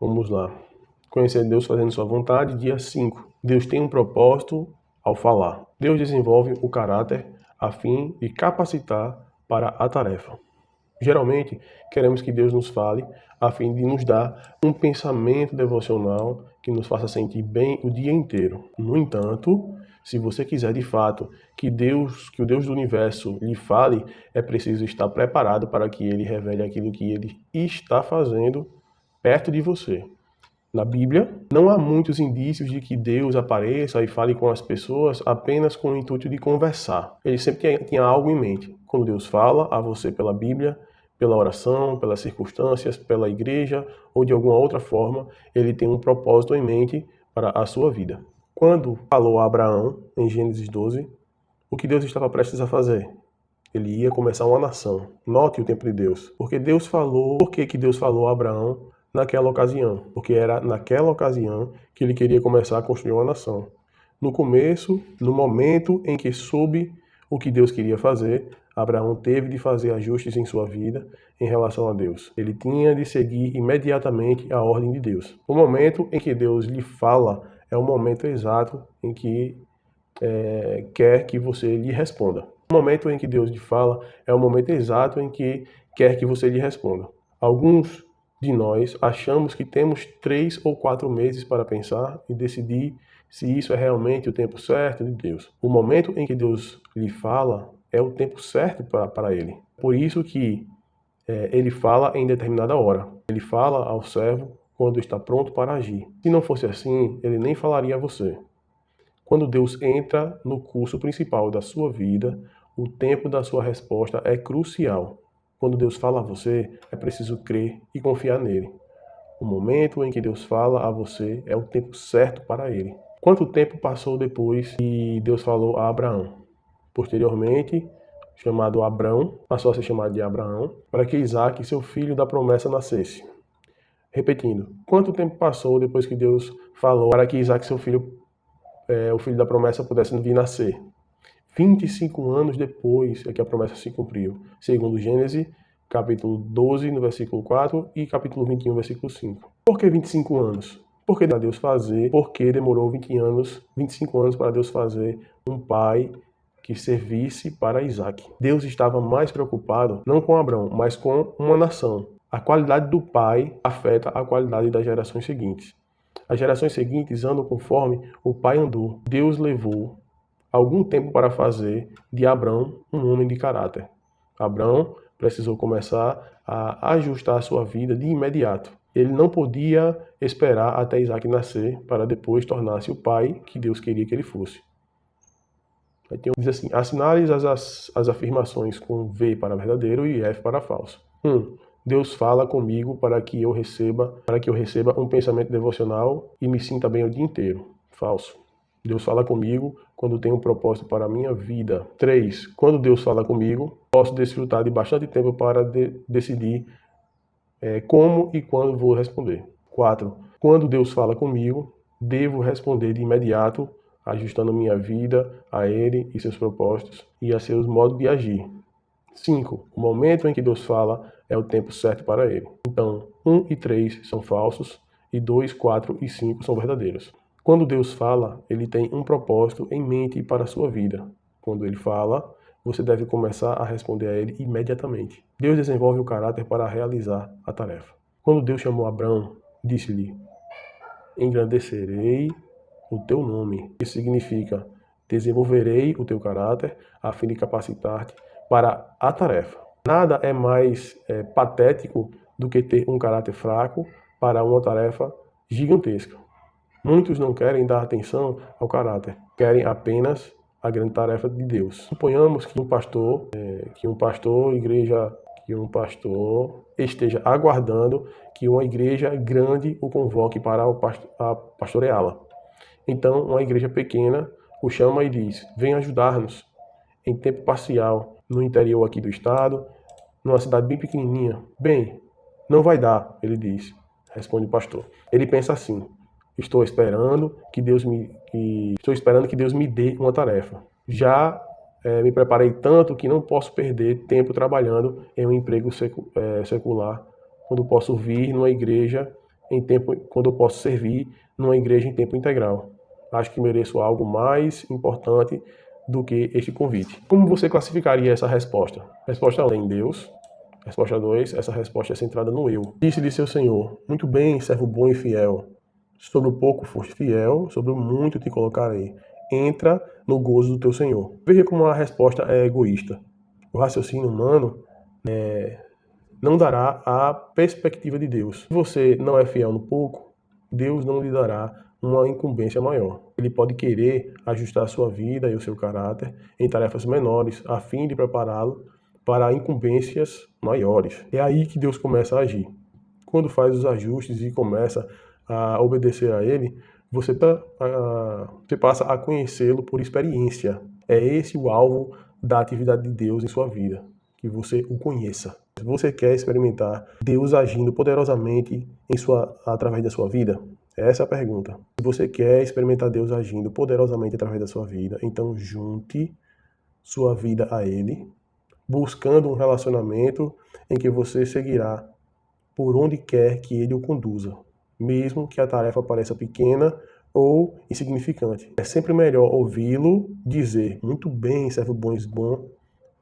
Vamos lá. Conhecer Deus fazendo sua vontade, dia 5. Deus tem um propósito ao falar. Deus desenvolve o caráter a fim de capacitar para a tarefa. Geralmente, queremos que Deus nos fale a fim de nos dar um pensamento devocional que nos faça sentir bem o dia inteiro. No entanto, se você quiser de fato que o Deus do universo lhe fale, é preciso estar preparado para que ele revele aquilo que ele está fazendo perto de você. Na Bíblia, não há muitos indícios de que Deus apareça e fale com as pessoas apenas com o intuito de conversar. Ele sempre tinha algo em mente. Quando Deus fala a você pela Bíblia, pela oração, pelas circunstâncias, pela igreja ou de alguma outra forma, ele tem um propósito em mente para a sua vida. Quando falou a Abraão, em Gênesis 12, o que Deus estava prestes a fazer? Ele ia começar uma nação. Note o tempo de Deus. Porque Deus falou, por que Deus falou a Abraão naquela ocasião? Porque era naquela ocasião que ele queria começar a construir uma nação. No começo, no momento em que soube o que Deus queria fazer, Abraão teve de fazer ajustes em sua vida em relação a Deus. Ele tinha de seguir imediatamente a ordem de Deus. O momento em que Deus lhe fala é o momento exato em que quer que você lhe responda. O momento em que Deus lhe fala é o momento exato em que quer que você lhe responda. Alguns de nós achamos que temos 3 ou 4 meses para pensar e decidir se isso é realmente o tempo certo de Deus. O momento em que Deus lhe fala é o tempo certo para ele. Por isso que ele fala em determinada hora. Ele fala ao servo quando está pronto para agir. Se não fosse assim, ele nem falaria a você. Quando Deus entra no curso principal da sua vida, o tempo da sua resposta é crucial. Quando Deus fala a você, é preciso crer e confiar nele. O momento em que Deus fala a você é o tempo certo para ele. Quanto tempo passou depois que Deus falou a Abraão? Posteriormente, chamado Abrão, passou a ser chamado de Abraão, para que Isaac, seu filho da promessa, nascesse. Repetindo, quanto tempo passou depois que Deus falou para que Isaac, seu filho, o filho da promessa, pudesse vir nascer? 25 anos depois é que a promessa se cumpriu, segundo Gênesis, capítulo 12, no versículo 4 e capítulo 21, versículo 5. Por que 25 anos? Por que Deus fazer? Porque demorou 25 anos para Deus fazer um pai que servisse para Isaac. Deus estava mais preocupado não com Abraão, mas com uma nação. A qualidade do pai afeta a qualidade das gerações seguintes. As gerações seguintes andam conforme o pai andou. Deus levou algum tempo para fazer de Abrão um homem de caráter. Abrão precisou começar a ajustar a sua vida de imediato. Ele não podia esperar até Isaac nascer para depois tornar-se o pai que Deus queria que ele fosse. Aí diz assim, assinale as afirmações com V para verdadeiro e F para falso. 1. Deus fala comigo para que eu receba um pensamento devocional e me sinta bem o dia inteiro. Falso. Deus fala comigo quando tem um propósito para a minha vida. 3. Quando Deus fala comigo, posso desfrutar de bastante tempo para decidir como e quando vou responder. 4. Quando Deus fala comigo, devo responder de imediato, ajustando minha vida a Ele e seus propósitos e a seus modos de agir. 5. O momento em que Deus fala é o tempo certo para Ele. Então, 1 e 3 são falsos e 2, 4 e 5 são verdadeiros. Quando Deus fala, Ele tem um propósito em mente para a sua vida. Quando Ele fala, você deve começar a responder a Ele imediatamente. Deus desenvolve o caráter para realizar a tarefa. Quando Deus chamou Abrão, disse-lhe, engrandecerei o teu nome. Isso significa, desenvolverei o teu caráter a fim de capacitar-te para a tarefa. Nada é mais patético do que ter um caráter fraco para uma tarefa gigantesca. Muitos não querem dar atenção ao caráter, querem apenas a grande tarefa de Deus. Suponhamos que um pastor esteja aguardando que uma igreja grande o convoque para pastoreá-la. Então, uma igreja pequena o chama e diz, vem ajudar-nos em tempo parcial, no interior aqui do estado, numa cidade bem pequenininha. Bem, não vai dar, ele diz, responde o pastor. Ele pensa assim, estou esperando que Deus me dê uma tarefa. Já me preparei tanto que não posso perder tempo trabalhando em um emprego secular, quando posso vir numa igreja em tempo, quando eu posso servir numa igreja em tempo integral. Acho que mereço algo mais importante do que este convite. Como você classificaria essa resposta? Resposta 1, em Deus. Resposta 2, essa resposta é centrada no eu. Disse-lhe seu Senhor: muito bem, servo bom e fiel. Sobre o pouco foste fiel, sobre o muito te colocarei. Entra no gozo do teu Senhor. Veja como a resposta é egoísta. O raciocínio humano não dará a perspectiva de Deus. Se você não é fiel no pouco, Deus não lhe dará uma incumbência maior. Ele pode querer ajustar a sua vida e o seu caráter em tarefas menores, a fim de prepará-lo para incumbências maiores. É aí que Deus começa a agir. Quando faz os ajustes e começa a obedecer a Ele, você passa a conhecê-lo por experiência. É esse o alvo da atividade de Deus em sua vida, que você o conheça. Se você quer experimentar Deus agindo poderosamente através da sua vida, essa é a pergunta. Se você quer experimentar Deus agindo poderosamente através da sua vida, então junte sua vida a Ele, buscando um relacionamento em que você seguirá por onde quer que Ele o conduza, mesmo que a tarefa pareça pequena ou insignificante. É sempre melhor ouvi-lo dizer: muito bem, servo bom e bom,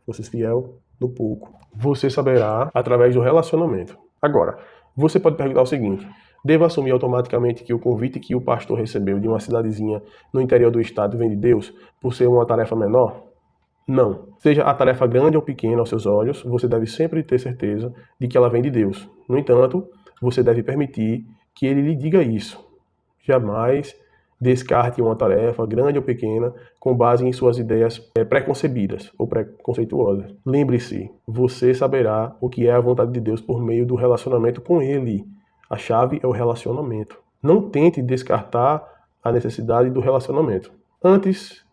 vocês fiel no pouco. Você saberá através do relacionamento. Agora, você pode perguntar o seguinte: devo assumir automaticamente que o convite que o pastor recebeu de uma cidadezinha no interior do estado vem de Deus, por ser uma tarefa menor? Não. Seja a tarefa grande ou pequena aos seus olhos, você deve sempre ter certeza de que ela vem de Deus. No entanto, você deve permitir que ele lhe diga isso. Jamais descarte uma tarefa, grande ou pequena, com base em suas ideias preconcebidas ou preconceituosas. Lembre-se, você saberá o que é a vontade de Deus por meio do relacionamento com Ele. A chave é o relacionamento. Não tente descartar a necessidade do relacionamento. Antes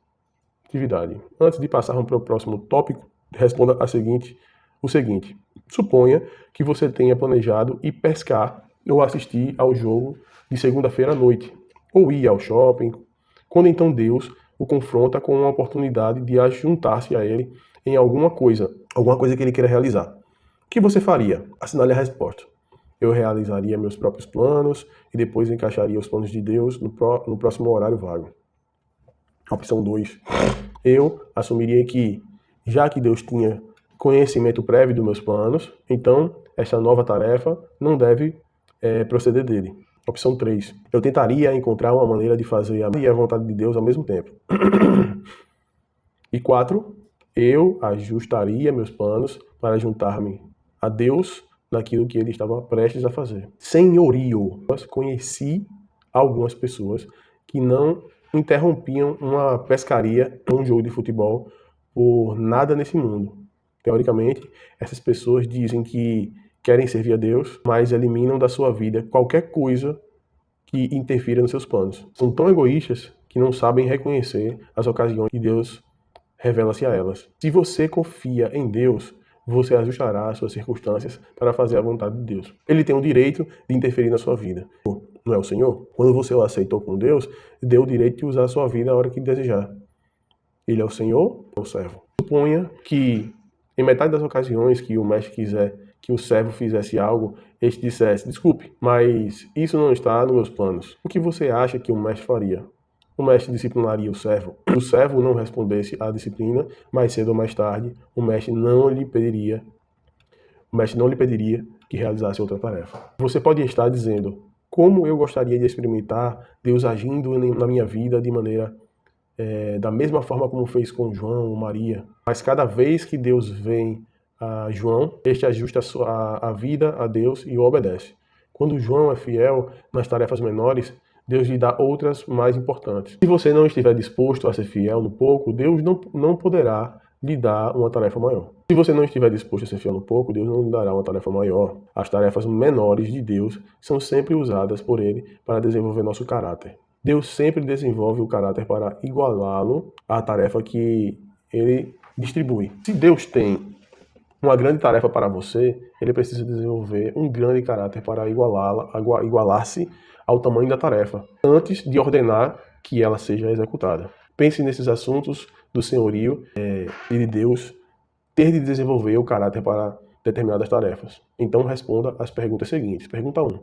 de passarmos para o próximo tópico, responda o seguinte. Suponha que você tenha planejado ir pescar ou assistir ao jogo de segunda-feira à noite, ou ir ao shopping, quando então Deus o confronta com uma oportunidade de juntar-se a ele em alguma coisa que ele queira realizar. O que você faria? Assinale a resposta. Eu realizaria meus próprios planos e depois encaixaria os planos de Deus no próximo horário vago. Opção 2. Eu assumiria que, já que Deus tinha conhecimento prévio dos meus planos, então essa nova tarefa não deve proceder dele. Opção 3. Eu tentaria encontrar uma maneira de fazer a vontade de Deus ao mesmo tempo. E 4. Eu ajustaria meus planos para juntar-me a Deus naquilo que ele estava prestes a fazer. Senhorio. Eu conheci algumas pessoas que não interrompiam uma pescaria ou um jogo de futebol por nada nesse mundo. Teoricamente, essas pessoas dizem que querem servir a Deus, mas eliminam da sua vida qualquer coisa que interfira nos seus planos. São tão egoístas que não sabem reconhecer as ocasiões que Deus revela-se a elas. Se você confia em Deus, você ajustará as suas circunstâncias para fazer a vontade de Deus. Ele tem o direito de interferir na sua vida. Não é o Senhor? Quando você o aceitou com Deus, deu o direito de usar a sua vida a hora que desejar. Ele é o Senhor ou o servo? Suponha que, em metade das ocasiões que o mestre quiser que o servo fizesse algo, este dissesse: desculpe, mas isso não está nos meus planos. O que você acha que o mestre faria? O mestre disciplinaria o servo. Se o servo não respondesse à disciplina, mais cedo ou mais tarde, o mestre não lhe pediria que realizasse outra tarefa. Você pode estar dizendo: como eu gostaria de experimentar Deus agindo na minha vida de maneira da mesma forma como fez com João ou Maria. Mas cada vez que Deus vem a João, este ajusta a vida a Deus e o obedece. Quando João é fiel nas tarefas menores, Deus lhe dá outras mais importantes. Se você não estiver disposto a ser fiel no pouco, Deus não poderá lhe dar uma tarefa maior. Se você não estiver disposto a ser fiel no pouco, Deus não lhe dará uma tarefa maior. As tarefas menores de Deus são sempre usadas por Ele para desenvolver nosso caráter. Deus sempre desenvolve o caráter para igualá-lo à tarefa que Ele distribui. Se Deus tem uma grande tarefa para você, Ele precisa desenvolver um grande caráter para igualar-se ao tamanho da tarefa, antes de ordenar que ela seja executada. Pense nesses assuntos do senhorio e de Deus ter de desenvolver o caráter para determinadas tarefas. Então responda as perguntas seguintes. Pergunta 1.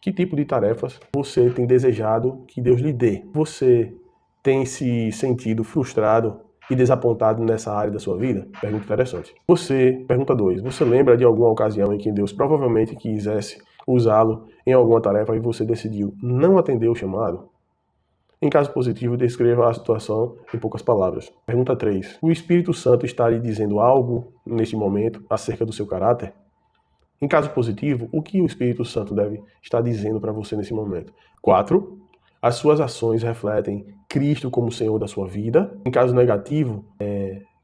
Que tipo de tarefas você tem desejado que Deus lhe dê? Você tem se sentido frustrado e desapontado nessa área da sua vida? Pergunta interessante. Pergunta 2, você lembra de alguma ocasião em que Deus provavelmente quisesse usá-lo em alguma tarefa e você decidiu não atender o chamado? Em caso positivo, descreva a situação em poucas palavras. Pergunta 3. O Espírito Santo está lhe dizendo algo neste momento acerca do seu caráter? Em caso positivo, o que o Espírito Santo deve estar dizendo para você nesse momento? 4. As suas ações refletem Cristo como Senhor da sua vida? Em caso negativo,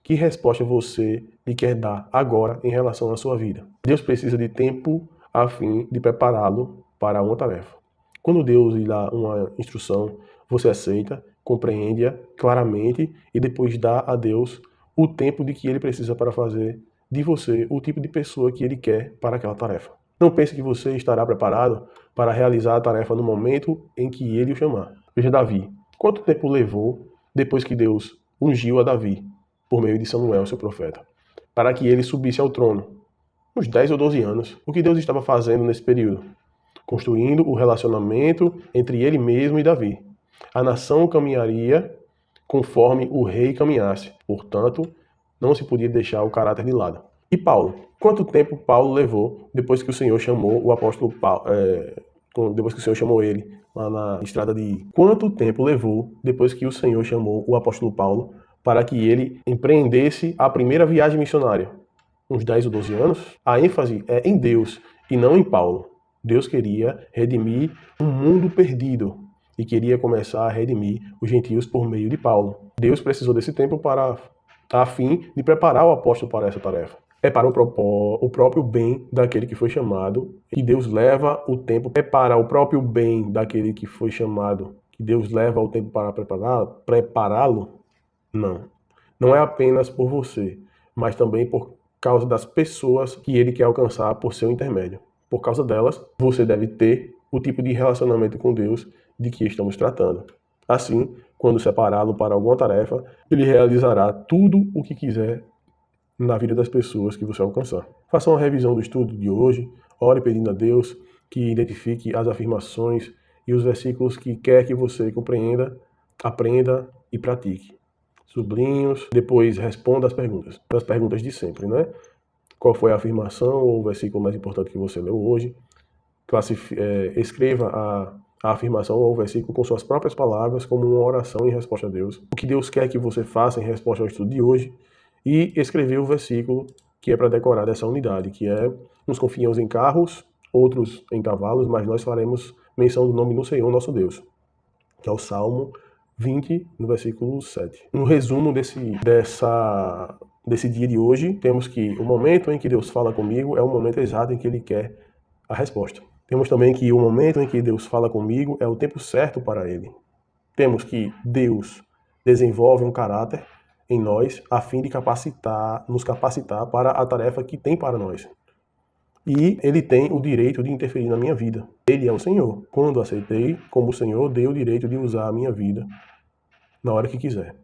que resposta você lhe quer dar agora em relação à sua vida? Deus precisa de tempo a fim de prepará-lo para uma tarefa. Quando Deus lhe dá uma instrução, você aceita, compreende-a claramente e depois dá a Deus o tempo de que ele precisa para fazer de você o tipo de pessoa que ele quer para aquela tarefa. Não pense que você estará preparado para realizar a tarefa no momento em que ele o chamar. Veja Davi. Quanto tempo levou depois que Deus ungiu a Davi, por meio de Samuel, seu profeta, para que ele subisse ao trono? Uns 10 ou 12 anos. O que Deus estava fazendo nesse período? Construindo o relacionamento entre ele mesmo e Davi. A nação caminharia conforme o rei caminhasse. Portanto, não se podia deixar o caráter de lado. E Paulo? Quanto tempo Paulo levou depois que o Senhor chamou o apóstolo Paulo, depois que o Senhor chamou ele lá na estrada de... Quanto tempo levou depois que o Senhor chamou o apóstolo Paulo para que ele empreendesse a primeira viagem missionária? Uns 10 ou 12 anos? A ênfase é em Deus e não em Paulo. Deus queria redimir um mundo perdido e queria começar a redimir os gentios por meio de Paulo. Deus precisou desse tempo a fim de preparar o apóstolo para essa tarefa. É para o próprio bem daquele que foi chamado, que Deus leva o tempo. É para o próprio bem daquele que foi chamado, que Deus leva o tempo para prepará-lo? Não. Não é apenas por você, mas também por causa das pessoas que ele quer alcançar por seu intermédio. Por causa delas, você deve ter o tipo de relacionamento com Deus de que estamos tratando. Assim, quando separá-lo para alguma tarefa, ele realizará tudo o que quiser na vida das pessoas que você alcançar. Faça uma revisão do estudo de hoje, ore pedindo a Deus que identifique as afirmações e os versículos que quer que você compreenda, aprenda e pratique. Sublinhos, depois responda as perguntas de sempre, né? Qual foi a afirmação ou o versículo mais importante que você leu hoje? Escreva a afirmação ou o versículo com suas próprias palavras como uma oração em resposta a Deus. O que Deus quer que você faça em resposta ao estudo de hoje. E escrever o versículo que é para decorar dessa unidade, que é: uns confiamos em carros, outros em cavalos, mas nós faremos menção do nome do Senhor nosso Deus, que é o Salmo 20, no versículo 7. Um resumo desse dia de hoje, temos que o momento em que Deus fala comigo é o momento exato em que Ele quer a resposta. Temos também que o momento em que Deus fala comigo é o tempo certo para Ele. Temos que Deus desenvolve um caráter em nós a fim de nos capacitar para a tarefa que tem para nós. E Ele tem o direito de interferir na minha vida. Ele é o Senhor. Quando aceitei como o Senhor, dei o direito de usar a minha vida na hora que quiser.